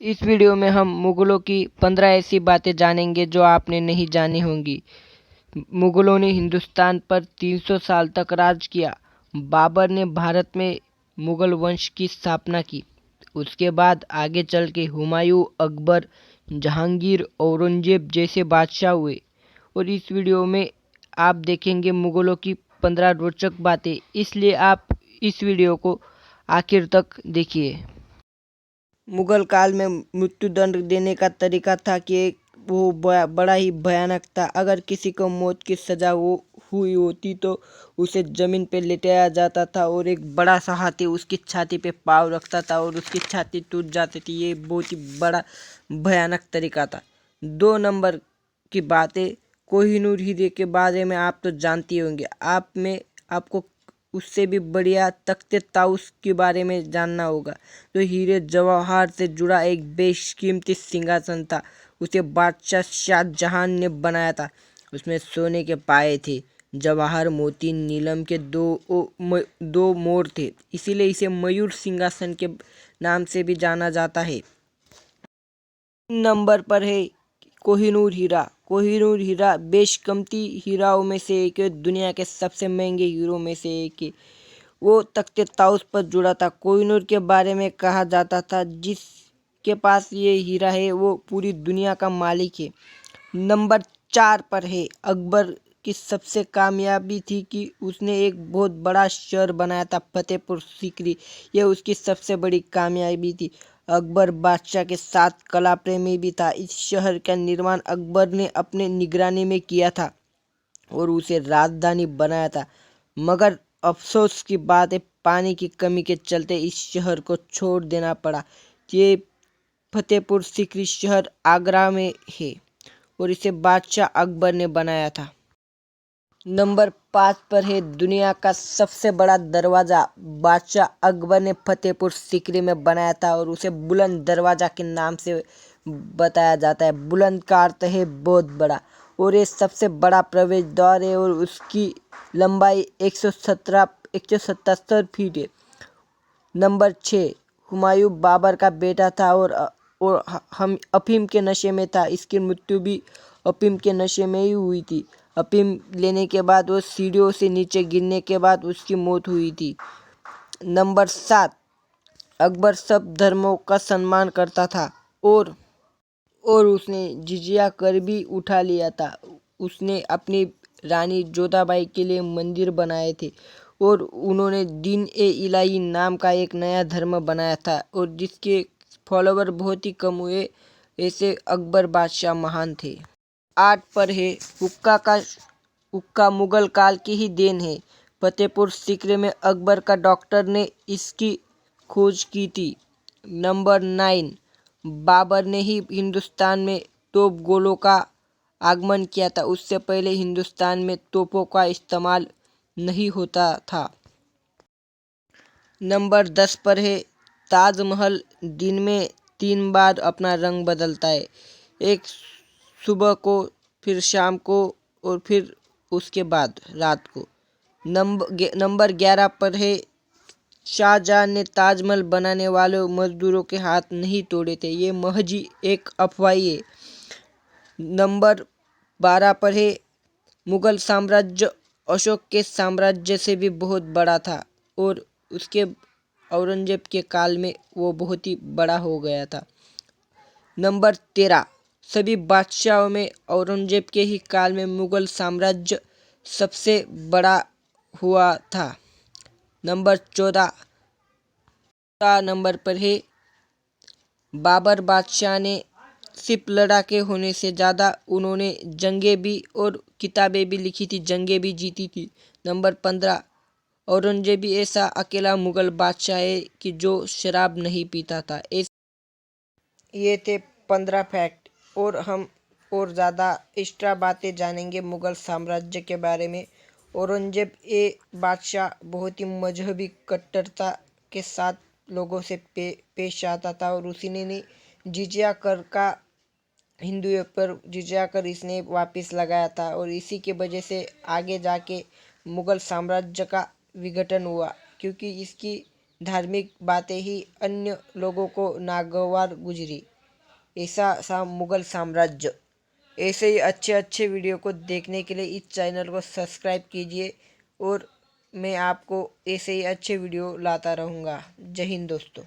इस वीडियो में हम मुगलों की 15 ऐसी बातें जानेंगे जो आपने नहीं जानी होंगी। मुगलों ने हिंदुस्तान पर 300 साल तक राज किया। बाबर ने भारत में मुगल वंश की स्थापना की। उसके बाद आगे चल के हुमायूं, अकबर, जहांगीर, औरंगजेब जैसे बादशाह हुए। और इस वीडियो में आप देखेंगे मुगलों की 15 रोचक बातें, इसलिए आप इस वीडियो को आखिर तक देखिए। मुगल काल में मृत्युदंड देने का तरीका था कि वो बड़ा ही भयानक था। अगर किसी को मौत की सजा हुई होती तो उसे जमीन पे लेटाया जाता था और एक बड़ा सा हाथी उसकी छाती पे पाँव रखता था और उसकी छाती टूट जाती थी। ये बहुत ही बड़ा भयानक तरीका था। 2 नंबर की बातें, कोहिनूर हीरे के बारे में आप तो जानते होंगे। आपको उससे भी बढ़िया तख्ते ताउस के बारे में जानना होगा। तो हीरे जवाहर से जुड़ा एक बेशकीमती सिंहासन था। उसे बादशाह शाहजहां ने बनाया था। उसमें सोने के पाए थे, जवाहर, मोती, नीलम के दो मोर थे। इसीलिए इसे मयूर सिंहासन के नाम से भी जाना जाता है। नंबर पर है कोहिनूर हीरा। कोहिनूर हीरा बेशकीमती हीराओं में से एक है, दुनिया के सबसे महंगे हीरों में से एक है। वो तख्ते ताउस पर जुड़ा था। कोहिनूर के बारे में कहा जाता था जिसके पास ये हीरा है वो पूरी दुनिया का मालिक है। नंबर 4 पर है अकबर की सबसे कामयाबी थी कि उसने एक बहुत बड़ा शहर बनाया था, फतेहपुर सीकरी। यह उसकी सबसे बड़ी कामयाबी थी। अकबर बादशाह के साथ कला प्रेमी भी था। इस शहर का निर्माण अकबर ने अपने निगरानी में किया था और उसे राजधानी बनाया था। मगर अफसोस की बात है, पानी की कमी के चलते इस शहर को छोड़ देना पड़ा। ये फतेहपुर सीकरी शहर आगरा में है और इसे बादशाह अकबर ने बनाया था। नंबर 5 पर है दुनिया का सबसे बड़ा दरवाज़ा। बादशाह अकबर ने फतेहपुर सीकरी में बनाया था और उसे बुलंद दरवाज़ा के नाम से बताया जाता है। बुलंद का अर्थ है बहुत बड़ा और ये सबसे बड़ा प्रवेश द्वार है और उसकी लंबाई 177 फीट है। नंबर 6, हुमायूं बाबर का बेटा था और हम अफीम के नशे में था। इसकी मृत्यु भी अफीम के नशे में ही हुई थी। अफीम लेने के बाद वो सीढ़ियों से नीचे गिरने के बाद उसकी मौत हुई थी। नंबर 7, अकबर सब धर्मों का सम्मान करता था और उसने जिजिया कर भी उठा लिया था। उसने अपनी रानी जोधाबाई के लिए मंदिर बनाए थे और उन्होंने दीन ए इलाही नाम का एक नया धर्म बनाया था और जिसके फॉलोवर बहुत ही कम हुए। ऐसे अकबर बादशाह महान थे। 8 पर है हुक्का मुगल काल की ही देन है। फतेहपुर सीकरी में अकबर का डॉक्टर ने इसकी खोज की थी। नंबर 9, बाबर ने ही हिंदुस्तान में तोप गोलों का आगमन किया था। उससे पहले हिंदुस्तान में तोपों का इस्तेमाल नहीं होता था। नंबर 10 पर है ताजमहल दिन में 3 बार अपना रंग बदलता है। एक सुबह को, फिर शाम को और फिर उसके बाद रात को। नंबर 11 पर है शाहजहां ने ताजमहल बनाने वाले मजदूरों के हाथ नहीं तोड़े थे। ये महज एक अफवाही है। नंबर 12 पर है मुगल साम्राज्य अशोक के साम्राज्य से भी बहुत बड़ा था और उसके औरंगजेब के काल में वो बहुत ही बड़ा हो गया था। नंबर 13, सभी बादशाहों में औरंगजेब के ही काल में मुगल साम्राज्य सबसे बड़ा हुआ था। नंबर 14 नंबर पर है बाबर बादशाह ने सिर्फ लड़ाके होने से ज़्यादा उन्होंने जंगें भी और किताबें भी लिखी थी, जंगें भी जीती थी। नंबर 15, औरंगजेब भी ऐसा अकेला मुगल बादशाह है कि जो शराब नहीं पीता था। ये थे 15 फैक्ट और हम और ज़्यादा एक्स्ट्रा बातें जानेंगे मुगल साम्राज्य के बारे में। औरंगजेब ये बादशाह बहुत ही मजहबी कट्टरता के साथ लोगों से पेश आता था और उसी ने जिजिया कर का हिंदुओं पर जिजिया कर इसने वापस लगाया था और इसी के वजह से आगे जाके मुगल साम्राज्य का विघटन हुआ, क्योंकि इसकी धार्मिक बातें ही अन्य लोगों को नागवार गुजरी। ऐसा सा मुगल साम्राज्य। ऐसे ही अच्छे अच्छे वीडियो को देखने के लिए इस चैनल को सब्सक्राइब कीजिए और मैं आपको ऐसे ही अच्छे वीडियो लाता रहूँगा। जय हिंद दोस्तों।